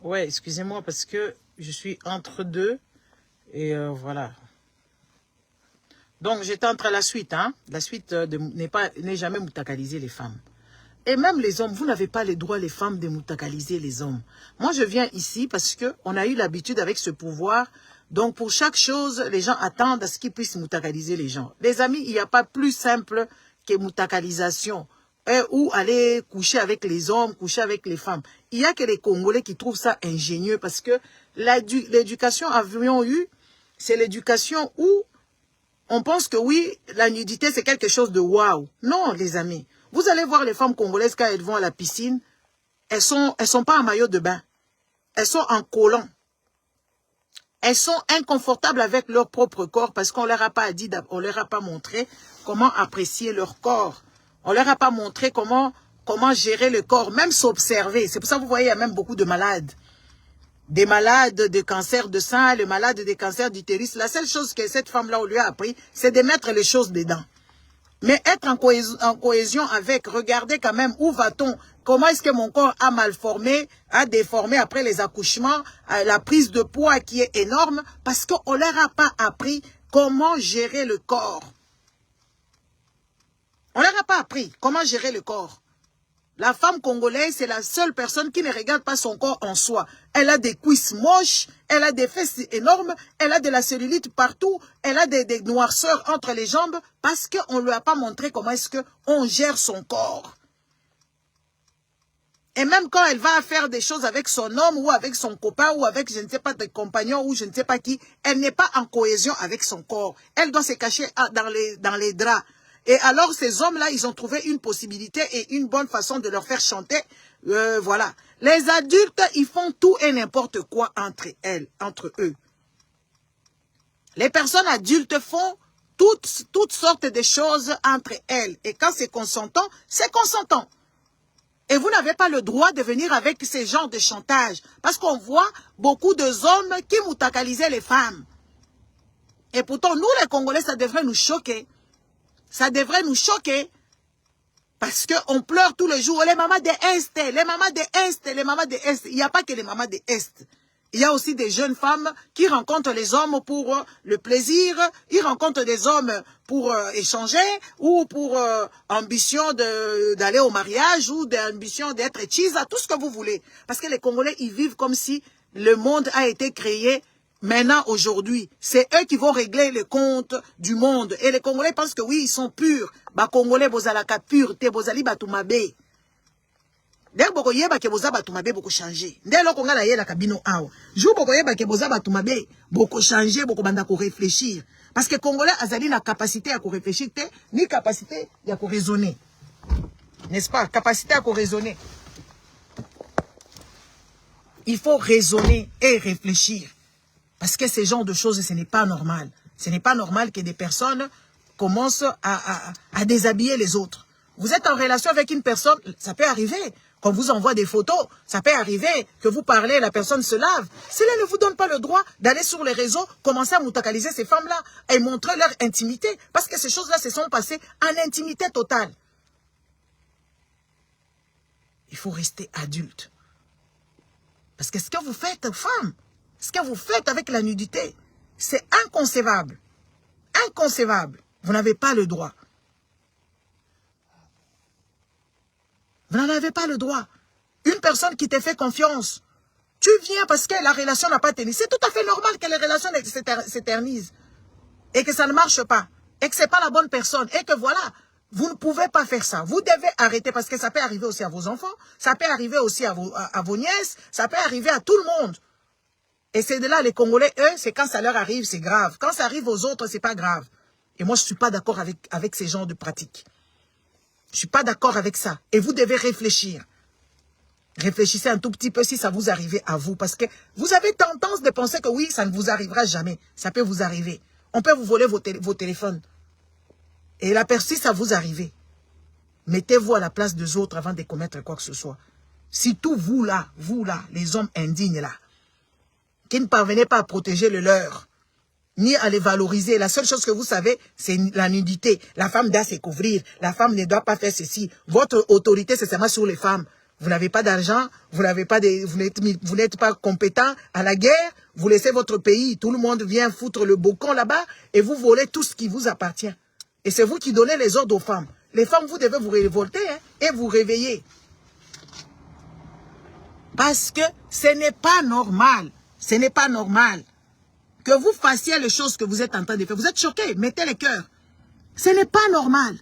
Ouais, excusez-moi parce que je suis entre deux. Et voilà. Donc, j'étais entre la suite. Hein? La suite n'est jamais moutakaliser les femmes. Et même les hommes, vous n'avez pas le droit, les femmes, de moutakaliser les hommes. Moi, je viens ici parce qu'on a eu l'habitude avec ce pouvoir. Donc, pour chaque chose, les gens attendent à ce qu'ils puissent moutakaliser les gens. Les amis, il n'y a pas plus simple que moutakalisation. Ou aller coucher avec les hommes, coucher avec les femmes. Il n'y a que les Congolais qui trouvent ça ingénieux parce que l'éducation avions eu, c'est l'éducation où on pense que oui, la nudité c'est quelque chose de waouh. Non, les amis. Vous allez voir les femmes congolaises quand elles vont à la piscine, elles sont pas en maillot de bain. Elles sont en collant. Elles sont inconfortables avec leur propre corps parce qu'on leur a pas dit, on leur a pas montré comment apprécier leur corps. On leur a pas montré comment gérer le corps, même s'observer. C'est pour ça que vous voyez, il y a même beaucoup de malades. Des malades de cancer de sein, les malades de cancer d'utérus. La seule chose que cette femme-là, on lui a appris, c'est de mettre les choses dedans. Mais être en cohésion avec, regardez quand même où va-t-on, comment est-ce que mon corps a malformé, a déformé après les accouchements, la prise de poids qui est énorme, parce qu'on ne leur a pas appris comment gérer le corps. On ne leur a pas appris comment gérer le corps. La femme congolaise, c'est la seule personne qui ne regarde pas son corps en soi. Elle a des cuisses moches, elle a des fesses énormes, elle a de la cellulite partout, elle a des noirceurs entre les jambes parce qu'on ne lui a pas montré comment est-ce qu'on gère son corps. Et même quand elle va faire des choses avec son homme ou avec son copain ou avec je ne sais pas des compagnons ou je ne sais pas qui, elle n'est pas en cohésion avec son corps. Elle doit se cacher dans les draps. Et alors, ces hommes-là, ils ont trouvé une possibilité et une bonne façon de leur faire chanter. Voilà. Les adultes, ils font tout et n'importe quoi entre eux. Les personnes adultes font toutes sortes de choses entre elles. Et quand c'est consentant, c'est consentant. Et vous n'avez pas le droit de venir avec ces genres de chantage. Parce qu'on voit beaucoup d'hommes qui moutakalisaient les femmes. Et pourtant, nous, les Congolais, ça devrait nous choquer. Ça devrait nous choquer parce qu'on pleure tous les jours. Les mamans de Est, les mamans de Est, les mamans de Est. Il n'y a pas que les mamans de Est. Il y a aussi des jeunes femmes qui rencontrent les hommes pour le plaisir. Ils rencontrent des hommes pour échanger ou pour ambition d'aller au mariage ou d'ambition d'être cheese, tout ce que vous voulez. Parce que les Congolais, ils vivent comme si le monde a été créé. Maintenant, aujourd'hui, c'est eux qui vont régler les comptes du monde. Et les Congolais pensent que oui, ils sont purs. Ba Congolais, bozalaka pureté, bozali batumabe. Dès que vous voyez que vous avez batumabe, beaucoup changé. Dès lors qu'on a la cabine awa. Je vous voyez que vous avez batumabe, beaucoup changé, beaucoup banda pour réfléchir. Parce que Congolais, azali la capacité à réfléchir, ni capacité à raisonner. N'est-ce pas? Capacité à raisonner. Il faut raisonner et réfléchir. Parce que ce genre de choses, ce n'est pas normal. Ce n'est pas normal que des personnes commencent à déshabiller les autres. Vous êtes en relation avec une personne, ça peut arriver. Qu'on vous envoie des photos, ça peut arriver que vous parlez, la personne se lave. Cela ne vous donne pas le droit d'aller sur les réseaux, commencer à moutakaliser ces femmes-là et montrer leur intimité. Parce que ces choses-là se sont passées en intimité totale. Il faut rester adulte. Parce que ce que vous faites, femmes, ce que vous faites avec la nudité, c'est inconcevable. Inconcevable. Vous n'avez pas le droit. Vous n'en avez pas le droit. Une personne qui te fait confiance, tu viens parce que la relation n'a pas tenu. C'est tout à fait normal que les relations s'éternisent. Et que ça ne marche pas. Et que ce n'est pas la bonne personne. Et que voilà, vous ne pouvez pas faire ça. Vous devez arrêter parce que ça peut arriver aussi à vos enfants. Ça peut arriver aussi à vos nièces. Ça peut arriver à tout le monde. Et c'est de là, les Congolais, eux, c'est quand ça leur arrive, c'est grave. Quand ça arrive aux autres, c'est pas grave. Et moi, je ne suis pas d'accord avec ces genres de pratiques. Je ne suis pas d'accord avec ça. Et vous devez réfléchir. Réfléchissez un tout petit peu si ça vous arrive à vous. Parce que vous avez tendance de penser que oui, ça ne vous arrivera jamais. Ça peut vous arriver. On peut vous voler vos téléphones. Et si ça vous arrive, mettez-vous à la place des autres avant de commettre quoi que ce soit. Si tout vous là, les hommes indignes là, qui ne parvenez pas à protéger le leur, ni à les valoriser. La seule chose que vous savez, c'est la nudité. La femme doit se couvrir. La femme ne doit pas faire ceci. Votre autorité, c'est seulement sur les femmes. vous n'avez pas d'argent, vous n'êtes pas compétent à la guerre, vous laissez votre pays, tout le monde vient foutre le boucan là-bas et vous volez tout ce qui vous appartient. Et c'est vous qui donnez les ordres aux femmes. Les femmes, vous devez vous révolter hein, et vous réveiller. Parce que ce n'est pas normal. Ce n'est pas normal que vous fassiez les choses que vous êtes en train de faire. Vous êtes choqués, mettez les cœurs. Ce n'est pas normal.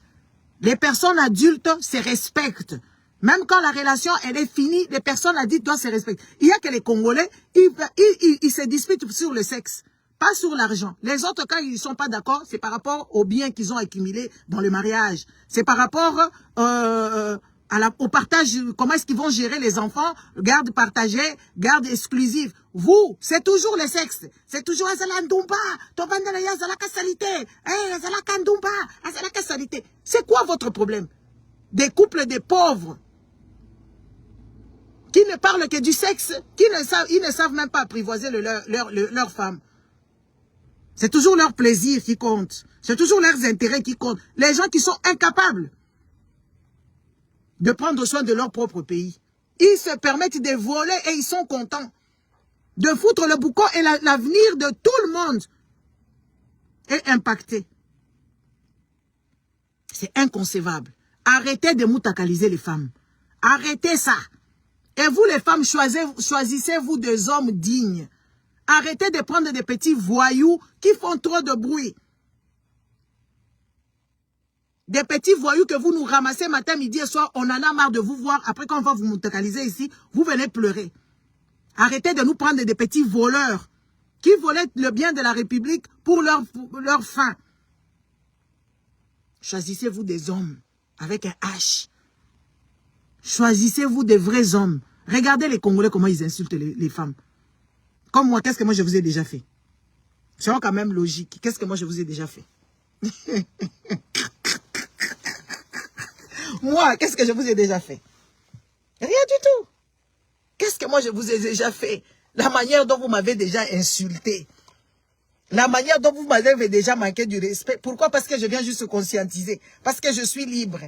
Les personnes adultes se respectent. Même quand la relation elle est finie, les personnes adultes doivent se respecter. Il y a que les Congolais, ils se disputent sur le sexe, pas sur l'argent. Les autres, quand ils ne sont pas d'accord, c'est par rapport aux biens qu'ils ont accumulés dans le mariage. C'est par rapport au partage, comment est-ce qu'ils vont gérer les enfants, garde partagée, garde exclusive. Vous, c'est toujours le sexe. C'est toujours c'est quoi votre problème? Des couples de pauvres qui ne parlent que du sexe, ils ne savent même pas apprivoiser leur femme. C'est toujours leur plaisir qui compte. C'est toujours leurs intérêts qui comptent. Les gens qui sont incapables de prendre soin de leur propre pays. Ils se permettent de voler et ils sont contents. De foutre le boucan et l'avenir de tout le monde est impacté. C'est inconcevable. Arrêtez de moutakaliser les femmes. Arrêtez ça. Et vous les femmes, choisissez-vous des hommes dignes. Arrêtez de prendre des petits voyous qui font trop de bruit. Des petits voyous que vous nous ramassez matin, midi et soir, on en a marre de vous voir. Après, quand on va vous moutakaliser ici, vous venez pleurer. Arrêtez de nous prendre des petits voleurs qui volaient le bien de la République pour leur fin. Choisissez-vous des hommes avec un H. Choisissez-vous des vrais hommes. Regardez les Congolais, comment ils insultent les femmes. Comme moi, qu'est-ce que moi je vous ai déjà fait? C'est quand même logique. Qu'est-ce que moi je vous ai déjà fait? Moi, qu'est-ce que je vous ai déjà fait? Rien du tout. Qu'est-ce que moi je vous ai déjà fait? La manière dont vous m'avez déjà insulté. La manière dont vous m'avez déjà manqué du respect. Pourquoi? Parce que je viens juste conscientiser. Parce que je suis libre.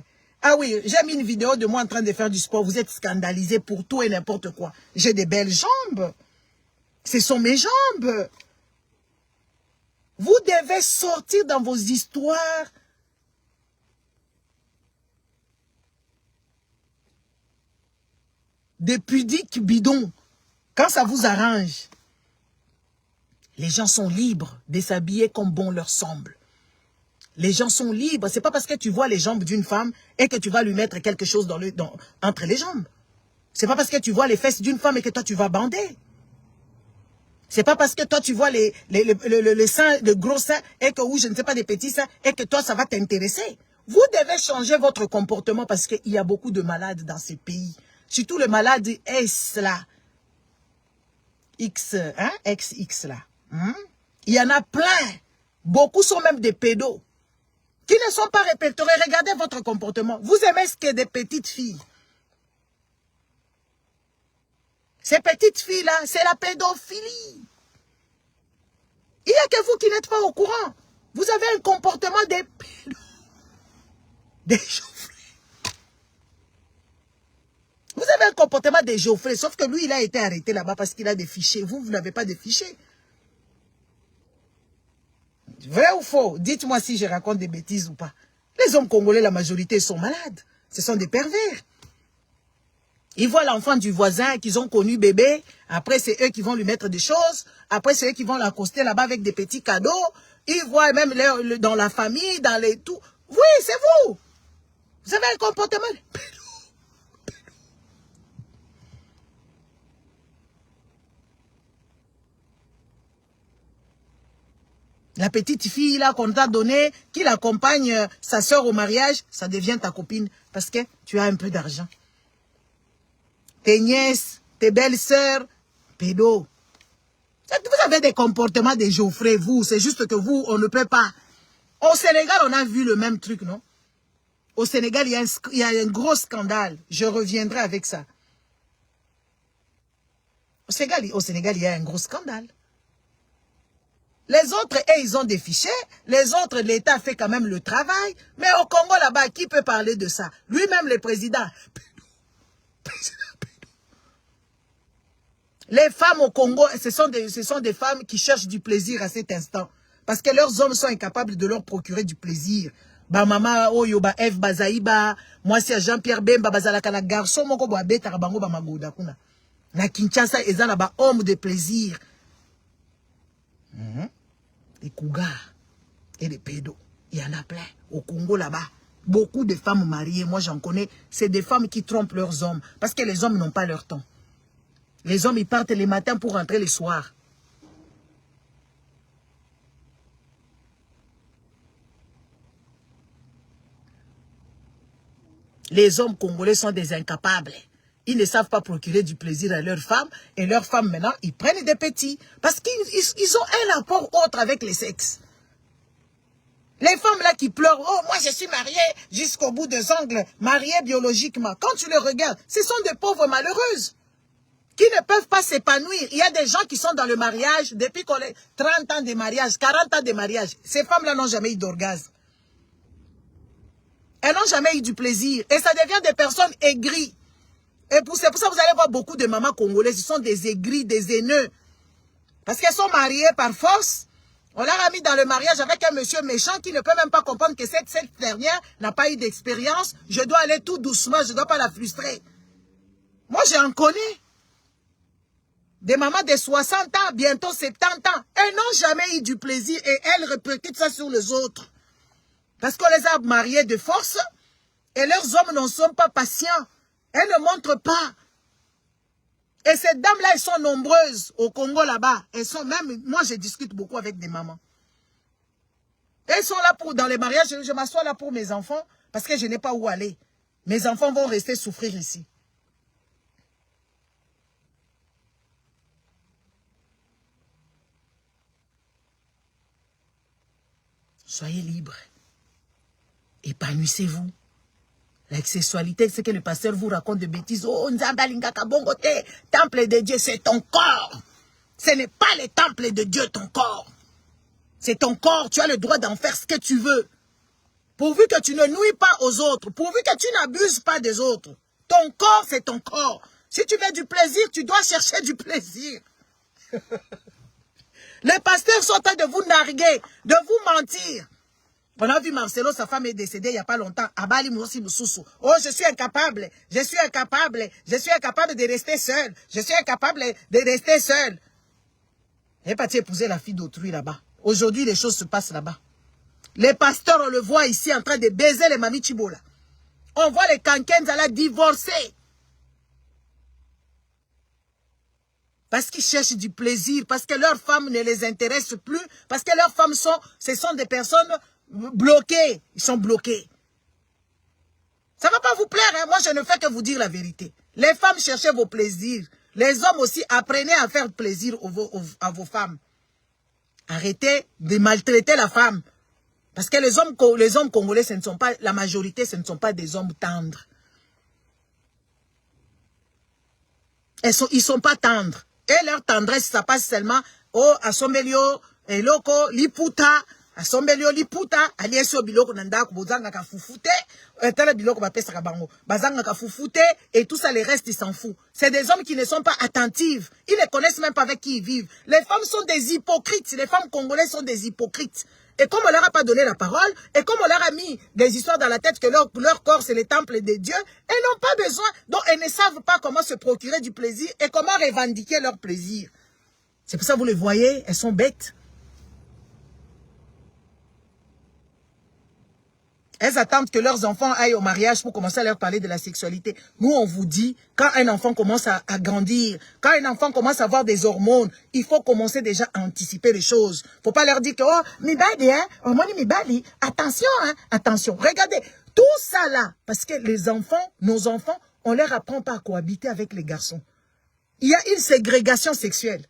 Ah oui, j'ai mis une vidéo de moi en train de faire du sport. Vous êtes scandalisés pour tout et n'importe quoi. J'ai des belles jambes. Ce sont mes jambes. Vous devez sortir dans vos histoires de pudiques bidons. Quand ça vous arrange, les gens sont libres de s'habiller comme bon leur semble. Les gens sont libres. C'est pas parce que tu vois les jambes d'une femme et que tu vas lui mettre quelque chose entre les jambes. C'est pas parce que tu vois les fesses d'une femme et que toi tu vas bander. C'est pas parce que toi tu vois les seins, le gros seins et que ou je ne sais pas des petits seins et que toi ça va t'intéresser. Vous devez changer votre comportement parce qu'il y a beaucoup de malades dans ce pays. Surtout le malade S là. X, hein? XX là. Il y en a plein. Beaucoup sont même des pédos qui ne sont pas répertoriés. Regardez votre comportement. Vous aimez ce que des petites filles. Ces petites filles-là, c'est la pédophilie. Il n'y a que vous qui n'êtes pas au courant. Vous avez un comportement des pédos. Des Geoffrey. Vous avez un comportement des Geoffrey, sauf que lui, il a été arrêté là-bas parce qu'il a des fichiers. Vous, vous n'avez pas de fichiers. Vrai ou faux? Dites-moi si je raconte des bêtises ou pas. Les hommes congolais, la majorité, sont malades. Ce sont des pervers. Ils voient l'enfant du voisin qu'ils ont connu bébé. Après, c'est eux qui vont lui mettre des choses. Après, c'est eux qui vont l'accoster là-bas avec des petits cadeaux. Ils voient même dans la famille, dans les tout. Oui, c'est vous. Vous avez un comportement. La petite fille là qu'on t'a donnée, qui l'accompagne sa soeur au mariage, ça devient ta copine parce que tu as un peu d'argent. Tes nièces, tes belles-sœurs, pédos. Vous avez des comportements de Geoffrey, vous. C'est juste que vous, on ne peut pas. Au Sénégal, on a vu le même truc, non? Au Sénégal, il y a un gros scandale. Je reviendrai avec ça. Au Sénégal, il y a un gros scandale. Les autres, ils ont des fichiers. Les autres, l'État fait quand même le travail. Mais au Congo, là-bas, qui peut parler de ça? Lui-même, le président. Les femmes au Congo, ce sont des femmes qui cherchent du plaisir à cet instant. Parce que leurs hommes sont incapables de leur procurer du plaisir. Ba mama oyo ba Eve Bazaïba, moi c'est Jean-Pierre Bemba bazalaka na garçon moko bo abeta bango ba magoda kuna. Na Kinshasa ezana ba homme de plaisir. Les cougars et les pédos, il y en a plein au Congo là-bas. Beaucoup de femmes mariées, moi j'en connais, c'est des femmes qui trompent leurs hommes parce que les hommes n'ont pas leur temps. Les hommes ils partent les matins pour rentrer le soir. Les hommes congolais sont des incapables. Ils ne savent pas procurer du plaisir à leurs femmes. Et leurs femmes, maintenant, ils prennent des petits. Parce qu'ils ont un rapport autre avec les sexes. Les femmes là qui pleurent, oh, moi je suis mariée jusqu'au bout des ongles, mariée biologiquement. Quand tu les regardes, ce sont des pauvres malheureuses qui ne peuvent pas s'épanouir. Il y a des gens qui sont dans le mariage depuis qu'on est 30 ans de mariage, 40 ans de mariage. Ces femmes-là n'ont jamais eu d'orgasme. Elles n'ont jamais eu du plaisir. Et ça devient des personnes aigries. Et c'est pour ça que vous allez voir beaucoup de mamans congolaises. Ce sont des aigris, des haineux. Parce qu'elles sont mariées par force. On leur a mis dans le mariage avec un monsieur méchant qui ne peut même pas comprendre que cette dernière n'a pas eu d'expérience. Je dois aller tout doucement. Je ne dois pas la frustrer. Moi, j'en connais. Des mamans de 60 ans, bientôt 70 ans. Elles n'ont jamais eu du plaisir et elles répercutent ça sur les autres. Parce qu'on les a mariés de force et leurs hommes n'en sont pas patients. Elles ne montrent pas. Et ces dames-là, elles sont nombreuses au Congo là-bas. Elles sont même, moi je discute beaucoup avec des mamans. Elles sont là pour, dans les mariages, je m'assois là pour mes enfants parce que je n'ai pas où aller. Mes enfants vont rester souffrir ici. Soyez libres. Épanouissez-vous. La sexualité, c'est que le pasteur vous raconte des bêtises. Oh, temple de Dieu, c'est ton corps. Ce n'est pas le temple de Dieu, ton corps. C'est ton corps, tu as le droit d'en faire ce que tu veux. Pourvu que tu ne nuis pas aux autres, pourvu que tu n'abuses pas des autres. Ton corps, c'est ton corps. Si tu veux du plaisir, tu dois chercher du plaisir. Les pasteurs sont en train de vous narguer, de vous mentir. On a vu Marcelo, sa femme est décédée il n'y a pas longtemps. Abali Moussi Moussoussou. Oh, je suis incapable de rester seul. Je suis incapable de rester seul. Elle n'est pas épouser la fille d'autrui là-bas. Aujourd'hui, les choses se passent là-bas. Les pasteurs, on le voit ici en train de baiser les mamies Chibola. On voit les Kankenzala divorcer. Parce qu'ils cherchent du plaisir, parce que leurs femmes ne les intéressent plus, parce que leurs femmes ce sont des personnes bloqués, ils sont bloqués. Ça ne va pas vous plaire, hein? Moi je ne fais que vous dire la vérité. Les femmes, cherchez vos plaisirs. Les hommes aussi, apprenez à faire plaisir à vos femmes. Arrêtez de maltraiter la femme. Parce que les hommes congolais, ce ne sont pas, la majorité, ce ne sont pas des hommes tendres. Ils ne sont pas tendres. Et leur tendresse, ça passe seulement au Asombelio, Eloko, Liputa, Asombelio liputa alieso biloko nanda kubozanga ka fufute tala biloko ba pesa ka bango bazanga ka fufute et tout ça les restes ils s'en foutent. C'est des hommes qui ne sont pas attentifs, ils ne connaissent même pas avec qui ils vivent. Les femmes sont des hypocrites, les femmes congolaises sont des hypocrites. Et comme on leur a pas donné la parole, et comme on leur a mis des histoires dans la tête que leur corps c'est le temple de Dieu, elles n'ont pas besoin, donc elles ne savent pas comment se procurer du plaisir et comment revendiquer leur plaisir. C'est pour ça que vous les voyez, elles sont bêtes. Elles attendent que leurs enfants aillent au mariage pour commencer à leur parler de la sexualité. Nous, on vous dit, quand un enfant commence à grandir, quand un enfant commence à avoir des hormones, il faut commencer déjà à anticiper les choses. Faut pas leur dire que, oh, mi bali, hein, oh, moi, mi bali, attention, hein, attention. Regardez, tout ça là, parce que les enfants, nos enfants, on leur apprend pas à cohabiter avec les garçons. Il y a une ségrégation sexuelle.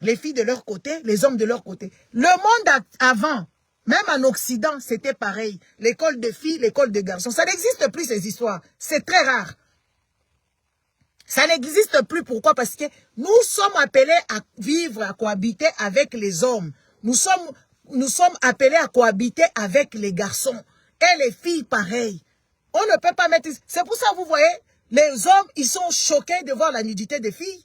Les filles de leur côté, les hommes de leur côté. Le monde avant, même en Occident, c'était pareil. L'école de filles, l'école de garçons. Ça n'existe plus ces histoires. C'est très rare. Ça n'existe plus. Pourquoi? Parce que nous sommes appelés à vivre, à cohabiter avec les hommes. Nous sommes appelés à cohabiter avec les garçons. Et les filles, pareil. On ne peut pas mettre... C'est pour ça, vous voyez, Les hommes, ils sont choqués de voir la nudité des filles.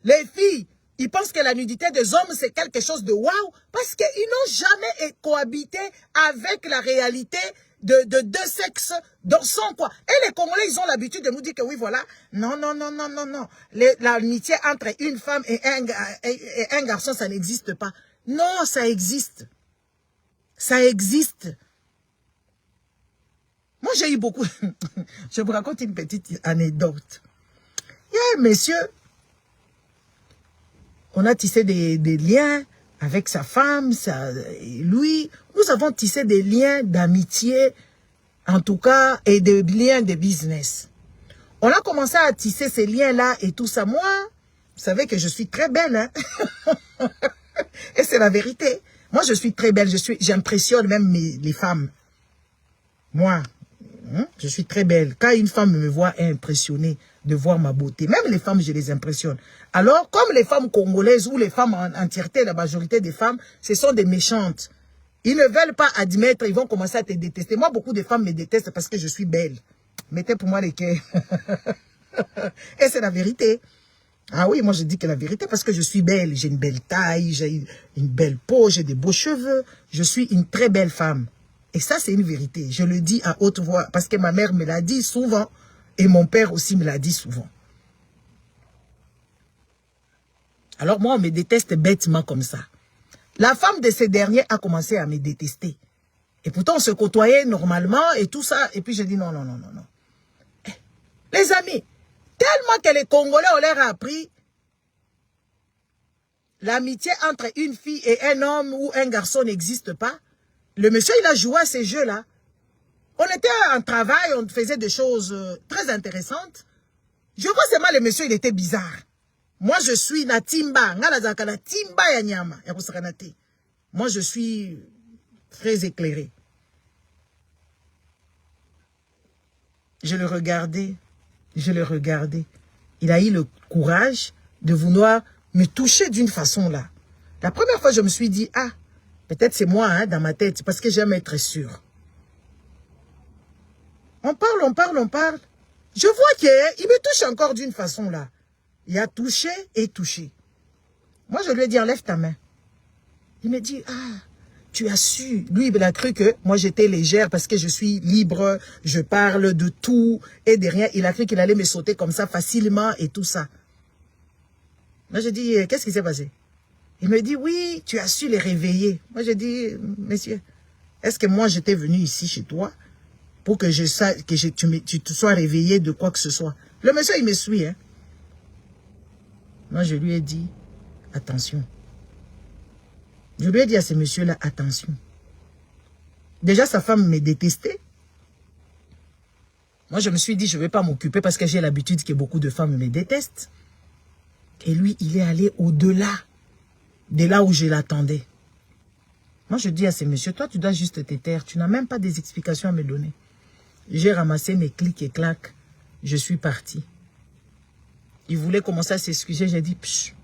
Les filles, ils pensent que la nudité des hommes, c'est quelque chose de waouh, parce qu'ils n'ont jamais cohabité avec la réalité de deux sexes dansant, quoi. Et les Congolais, ils ont l'habitude de nous dire que oui, voilà. Non, non, non, non, non, non. L'amitié entre une femme et un garçon, ça n'existe pas. Non, ça existe. Ça existe. Moi, j'ai eu beaucoup... Je vous raconte une petite anecdote. Il y a un monsieur, on a tissé des liens avec sa femme, lui. Nous avons tissé des liens d'amitié, en tout cas, et des liens de business. On a commencé à tisser ces liens-là et tout ça. Moi, vous savez que je suis très belle, hein? Et c'est la vérité. Moi, je suis très belle. J'impressionne même les femmes. Moi, je suis très belle. Quand une femme me voit impressionnée de voir ma beauté, même les femmes, je les impressionne. Alors, comme les femmes congolaises ou les femmes en entièreté, la majorité des femmes, ce sont des méchantes. Ils ne veulent pas admettre, ils vont commencer à te détester. Moi, beaucoup de femmes me détestent parce que je suis belle. Mettez pour moi les cœurs. Et c'est la vérité. Ah oui, moi je dis que la vérité parce que je suis belle. J'ai une belle taille, j'ai une belle peau, j'ai des beaux cheveux. Je suis une très belle femme. Et ça, c'est une vérité. Je le dis à haute voix parce que ma mère me l'a dit souvent et mon père aussi me l'a dit souvent. Alors moi, on me déteste bêtement comme ça. La femme de ces derniers a commencé à me détester. Et pourtant, on se côtoyait normalement et tout ça. Et puis, je dis non, non, non, non, non. Les amis, tellement que les Congolais, on leur a appris l'amitié entre une fille et un homme ou un garçon n'existe pas. Le monsieur, il a joué à ces jeux-là. On était en travail, on faisait des choses très intéressantes. Je vois seulement le monsieur, il était bizarre. Moi, je suis na timba. Moi, je suis très éclairé. Je le regardais. Je le regardais. Il a eu le courage de vouloir me toucher d'une façon là. La première fois, je me suis dit, ah, peut-être c'est moi, hein, dans ma tête, parce que j'aime être sûr. On parle, on parle, on parle. Je vois qu'il me touche encore d'une façon là. Il a touché et touché. Moi, je lui ai dit, enlève ta main. Il me dit, ah, tu as su. Lui, il a cru que moi, j'étais légère parce que je suis libre, je parle de tout et de rien. Il a cru qu'il allait me sauter comme ça facilement et tout ça. Moi, je dis, qu'est-ce qui s'est passé? Il me dit, oui, tu as su les réveiller. Moi, je dis, monsieur, est-ce que moi, j'étais venu ici chez toi pour que je sache que tu te sois réveillé de quoi que ce soit? Le monsieur, il me suit, hein. Moi, je lui ai dit, attention. Je lui ai dit à ce monsieur-là, attention. Déjà, sa femme me détestait. Moi, je me suis dit, je ne vais pas m'occuper parce que j'ai l'habitude que beaucoup de femmes me détestent. Et lui, il est allé au-delà de là où je l'attendais. Moi, je dis à ce monsieur, toi, tu dois juste te taire. Tu n'as même pas des explications à me donner. J'ai ramassé mes clics et claques. Je suis parti. Il voulait commencer à s'excuser. J'ai dit, psh,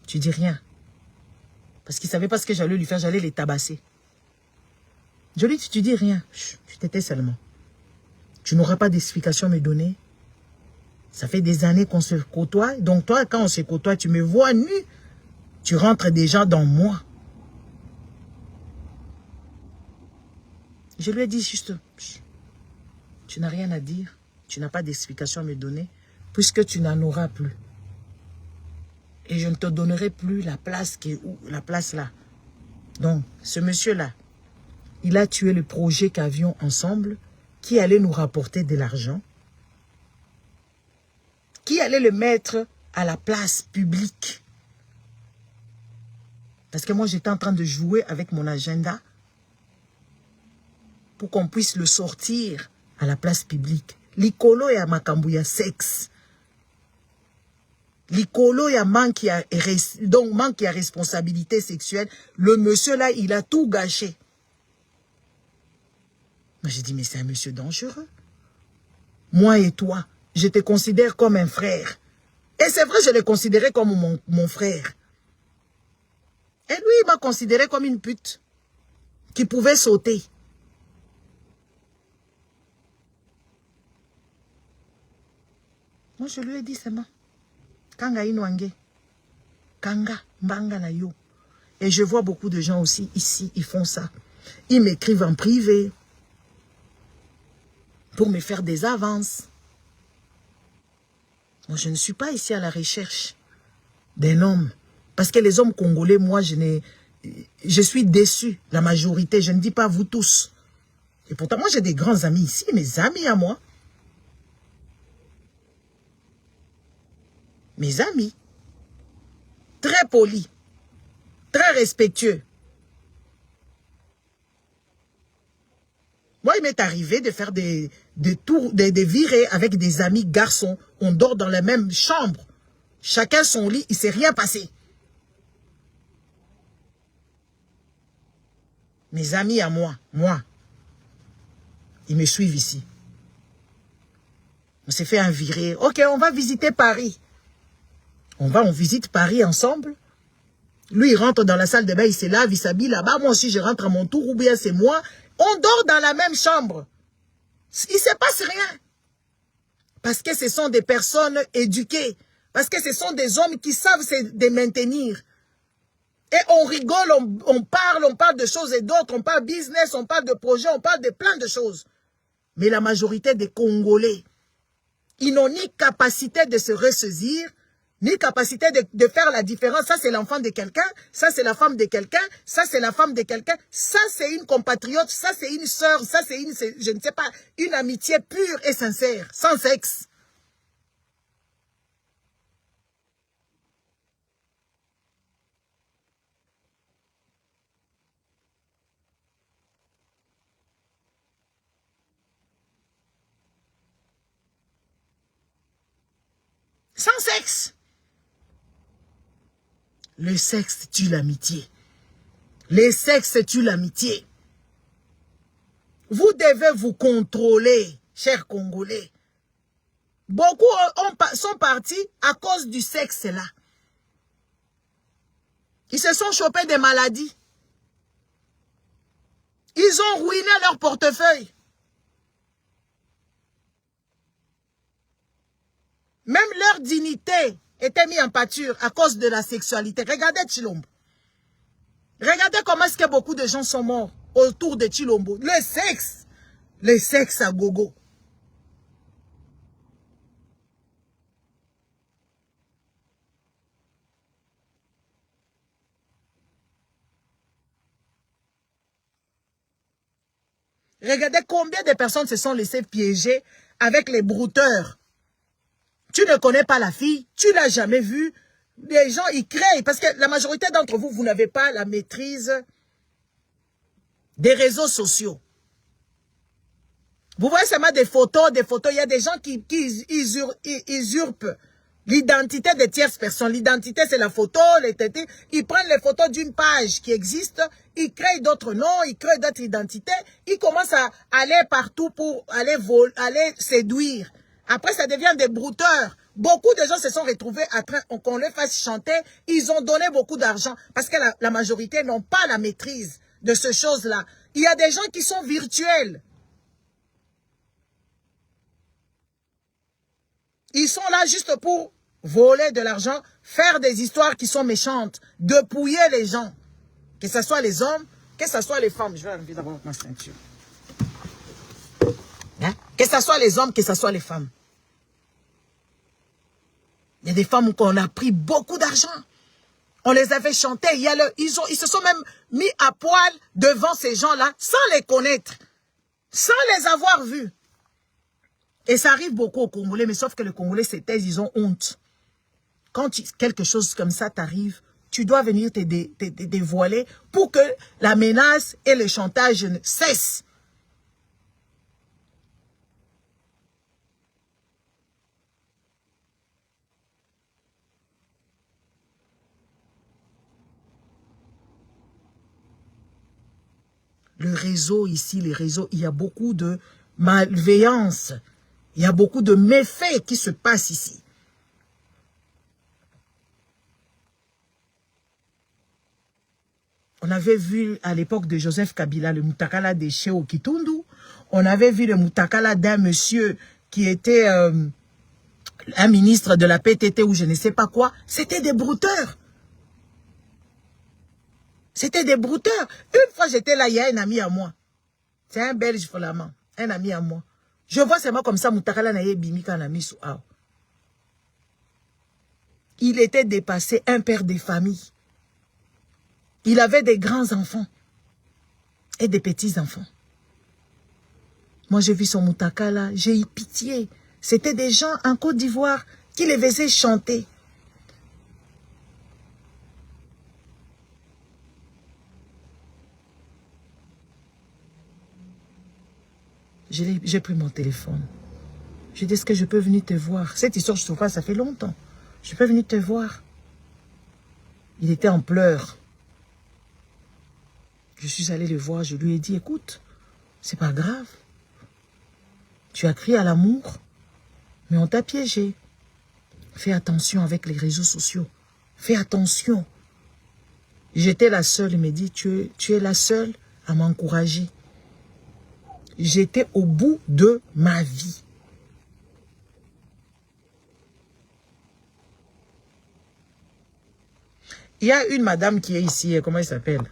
tu dis rien. Parce qu'il ne savait pas ce que j'allais lui faire. J'allais les tabasser. Je lui ai dit, tu dis rien. Chut, tu t'étais seulement. Tu n'auras pas d'explication à me donner. Ça fait des années qu'on se côtoie. Donc toi, quand on se côtoie, tu me vois nu. Tu rentres déjà dans moi. Je lui ai dit juste, tu n'as rien à dire. Tu n'as pas d'explication à me donner. Puisque tu n'en auras plus. Et je ne te donnerai plus la place qui est où, la place là. Donc, ce monsieur-là, il a tué le projet qu'avions ensemble, qui allait nous rapporter de l'argent, qui allait le mettre à la place publique. Parce que moi, j'étais en train de jouer avec mon agenda pour qu'on puisse le sortir à la place publique. Likolo ya makambu ya sexe. Likolo ya manque ya responsabilité sexuelle. Le monsieur là, il a tout gâché. Moi, j'ai dit, mais c'est un monsieur dangereux. Moi et toi, je te considère comme un frère. Et c'est vrai, je le considérais comme mon frère. Et lui, il m'a considéré comme une pute qui pouvait sauter. Moi, je lui ai dit seulement. Kanga inwange. Kanga mbanga na yo. Et je vois beaucoup de gens aussi ici, ils font ça. Ils m'écrivent en privé pour me faire des avances. Moi, je ne suis pas ici à la recherche d'un homme. Parce que les hommes congolais, moi, je suis déçu. La majorité, je ne dis pas vous tous. Et pourtant, moi, j'ai des grands amis ici, mes amis à moi. Mes amis. Très polis. Très respectueux. Moi, il m'est arrivé de faire des tours, des virées avec des amis garçons. On dort dans la même chambre. Chacun son lit, il ne s'est rien passé. Mes amis à moi, ils me suivent ici. On s'est fait un viré. Ok, on va visiter Paris. On visite Paris ensemble. Lui, il rentre dans la salle de bain, il se lave, il s'habille là-bas. Moi aussi, je rentre à mon tour, ou bien c'est moi. On dort dans la même chambre. Il ne se passe rien. Parce que ce sont des personnes éduquées. Parce que ce sont des hommes qui savent se maintenir. Et on rigole, on parle de choses et d'autres. On parle business, on parle de projets, on parle de plein de choses. Mais la majorité des Congolais, ils n'ont ni capacité de se ressaisir, ni capacité de faire la différence. Ça, c'est l'enfant de quelqu'un. Ça, c'est la femme de quelqu'un. Ça, c'est la femme de quelqu'un. Ça, c'est une compatriote. Ça, c'est une sœur. Ça, c'est une, je ne sais pas, une amitié pure et sincère, sans sexe. Sans sexe. Le sexe tue l'amitié. Le sexe tue l'amitié. Vous devez vous contrôler, chers Congolais. Beaucoup sont partis à cause du sexe là. Ils se sont chopés des maladies. Ils ont ruiné leur portefeuille. Même leur dignité était mise en pâture à cause de la sexualité. Regardez Chilombo. Regardez comment est-ce que beaucoup de gens sont morts autour de Chilombo. Le sexe à gogo. Regardez combien de personnes se sont laissées piéger avec les brouteurs. Tu ne connais pas la fille, tu ne l'as jamais vue. Les gens, ils créent. Parce que la majorité d'entre vous, vous n'avez pas la maîtrise des réseaux sociaux. Vous voyez seulement des photos. Il y a des gens qui usurpent l'identité des tierces personnes. L'identité, c'est la photo, les tétés. Ils prennent les photos d'une page qui existe, ils créent d'autres noms, ils créent d'autres identités. Ils commencent à aller partout pour aller séduire. Après, ça devient des brouteurs. Beaucoup de gens se sont retrouvés après qu'on les fasse chanter. Ils ont donné beaucoup d'argent parce que la majorité n'ont pas la maîtrise de ces choses-là. Il y a des gens qui sont virtuels. Ils sont là juste pour voler de l'argent, faire des histoires qui sont méchantes, dépouiller les gens. Que ce soit les hommes, que ce soit les femmes. Je vais enlever d'abord ma ceinture. Hein? Que ce soit les hommes, que ce soit les femmes. Il y a des femmes qu'on a pris beaucoup d'argent. On les avait chantés. Ils se sont même mis à poil devant ces gens-là sans les connaître, sans les avoir vus. Et ça arrive beaucoup aux Congolais, mais sauf que les Congolais se taisent, ils ont honte. Quand quelque chose comme ça t'arrive, tu dois venir te dévoiler pour que la menace et le chantage ne cessent. Le réseau ici, il y a beaucoup de malveillance. Il y a beaucoup de méfaits qui se passent ici. On avait vu à l'époque de Joseph Kabila le Mutakala de Cheo Kitundu. On avait vu le Mutakala d'un monsieur qui était un ministre de la PTT ou je ne sais pas quoi, c'était des brouteurs. C'était des brouteurs. Une fois j'étais là, il y a un ami à moi. C'est un Belge flamand, un ami à moi. Je vois seulement comme ça, Moutakala Naye Bimika Namisu Ao. Il était dépassé, un père de famille. Il avait des grands-enfants et des petits-enfants. Moi, j'ai vu son Moutakala, j'ai eu pitié. C'était des gens en Côte d'Ivoire qui les faisaient chanter. J'ai pris mon téléphone. Je dis, est-ce que je peux venir te voir? Cette histoire, je trouve pas, ça fait longtemps. Je peux venir te voir. Il était en pleurs. Je suis allé le voir, je lui ai dit, écoute, c'est pas grave. Tu as crié à l'amour, mais on t'a piégé. Fais attention avec les réseaux sociaux. Fais attention. J'étais la seule, il me dit, tu es la seule à m'encourager. J'étais au bout de ma vie. Il y a une madame qui est ici, comment elle s'appelle?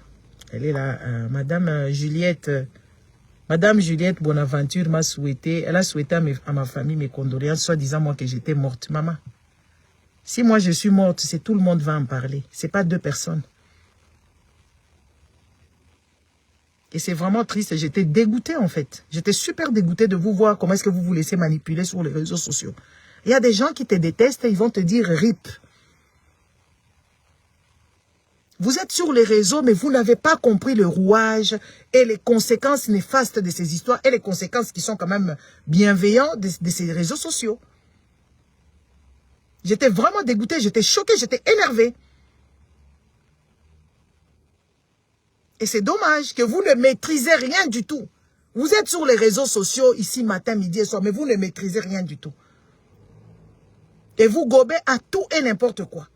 Elle est là, Madame Juliette. Madame Juliette Bonaventure m'a souhaité, elle a souhaité à ma famille mes condoléances, soit disant moi que j'étais morte. Maman, si moi je suis morte, c'est tout le monde va en parler. C'est pas deux personnes. Et c'est vraiment triste. J'étais dégoûtée en fait. J'étais super dégoûtée de vous voir comment est-ce que vous vous laissez manipuler sur les réseaux sociaux. Il y a des gens qui te détestent et ils vont te dire RIP. Vous êtes sur les réseaux, mais vous n'avez pas compris le rouage et les conséquences néfastes de ces histoires et les conséquences qui sont quand même bienveillantes de ces réseaux sociaux. J'étais vraiment dégoûtée, j'étais choquée, j'étais énervée. Et c'est dommage que vous ne maîtrisez rien du tout. Vous êtes sur les réseaux sociaux ici matin, midi et soir, mais vous ne maîtrisez rien du tout. Et vous gobez à tout et n'importe quoi.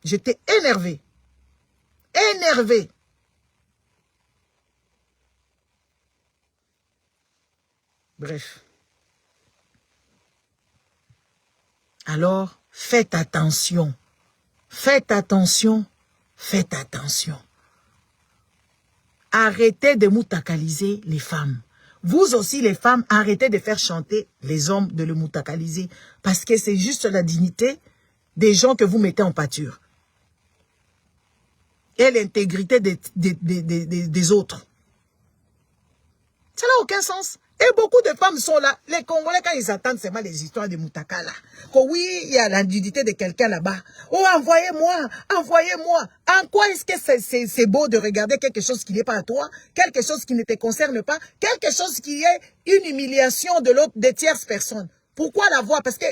J'étais énervé. Énervé. Bref. Alors, faites attention. Faites attention. Faites attention. Arrêtez de moutakaliser les femmes. Vous aussi, les femmes, arrêtez de faire chanter les hommes, de le moutakaliser. Parce que c'est juste la dignité des gens que vous mettez en pâture. Et l'intégrité des autres. Ça n'a aucun sens. Et beaucoup de femmes sont là. Les Congolais, quand ils attendent seulement les histoires de Moutakala. Que oui, il y a la nudité de quelqu'un là-bas. Oh, envoyez-moi, envoyez-moi. En quoi est-ce que c'est beau de regarder quelque chose qui n'est pas à toi, quelque chose qui ne te concerne pas, quelque chose qui est une humiliation de l'autre, des tierces personnes. Pourquoi la voir? Parce que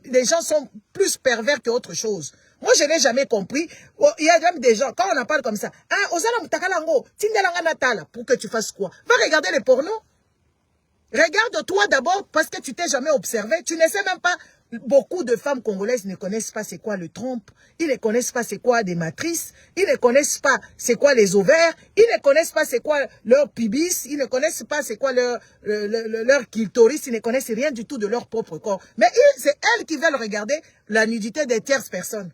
les gens sont plus pervers qu'autre chose. Moi, je n'ai jamais compris. Oh, il y a même des gens, quand on en parle comme ça, ah, Ozala Moutakalango, Tingalanga Natala, pour que tu fasses quoi? Va regarder les pornos. Regarde-toi d'abord parce que tu t'es jamais observé. Tu ne sais même pas. Beaucoup de femmes congolaises ne connaissent pas c'est quoi le trompe. Ils ne connaissent pas c'est quoi des matrices. Ils ne connaissent pas c'est quoi les ovaires. Ils ne connaissent pas c'est quoi leur pubis. Ils ne connaissent pas c'est quoi leur clitoris. Ils ne connaissent rien du tout de leur propre corps. Mais c'est elles qui veulent regarder la nudité des tierces personnes.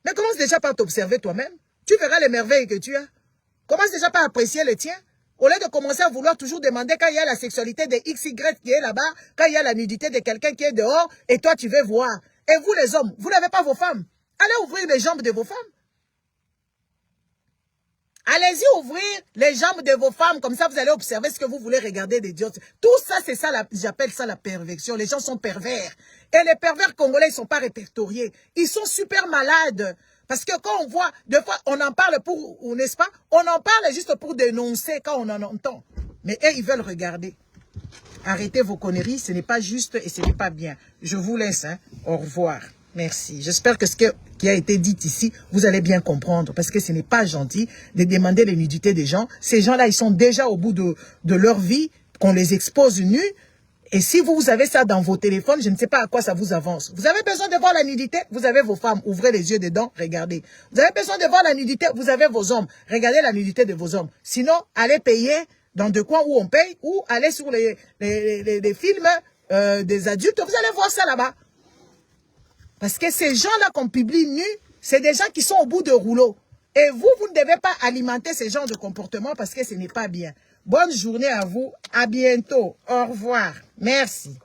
Mais commence déjà par t'observer toi-même. Tu verras les merveilles que tu as. Commence déjà par apprécier les tiens. Au lieu de commencer à vouloir toujours demander quand il y a la sexualité de XY qui est là-bas, quand il y a la nudité de quelqu'un qui est dehors, et toi tu veux voir. Et vous les hommes, vous n'avez pas vos femmes. Allez ouvrir les jambes de vos femmes. Allez-y ouvrir les jambes de vos femmes, comme ça vous allez observer ce que vous voulez regarder des dieux. Tout ça, c'est ça, j'appelle ça la perversion. Les gens sont pervers. Et les pervers congolais, ils ne sont pas répertoriés. Ils sont super malades. Parce que quand on voit, des fois, on en parle pour, n'est-ce pas? On en parle juste pour dénoncer quand on en entend. Mais eux, ils veulent regarder. Arrêtez vos conneries, ce n'est pas juste et ce n'est pas bien. Je vous laisse, hein. Au revoir. Merci. J'espère que ce qui a été dit ici, vous allez bien comprendre. Parce que ce n'est pas gentil de demander les nudités des gens. Ces gens-là, ils sont déjà au bout de leur vie, qu'on les expose nus. Et si vous avez ça dans vos téléphones, je ne sais pas à quoi ça vous avance. Vous avez besoin de voir la nudité, vous avez vos femmes. Ouvrez les yeux dedans, regardez. Vous avez besoin de voir la nudité, vous avez vos hommes. Regardez la nudité de vos hommes. Sinon, allez payer dans des coins où on paye ou allez sur les films des adultes, vous allez voir ça là-bas. Parce que ces gens-là qu'on publie nus, c'est des gens qui sont au bout de rouleau. Et vous, vous ne devez pas alimenter ce genre de comportement parce que ce n'est pas bien. Bonne journée à vous. À bientôt. Au revoir. Merci.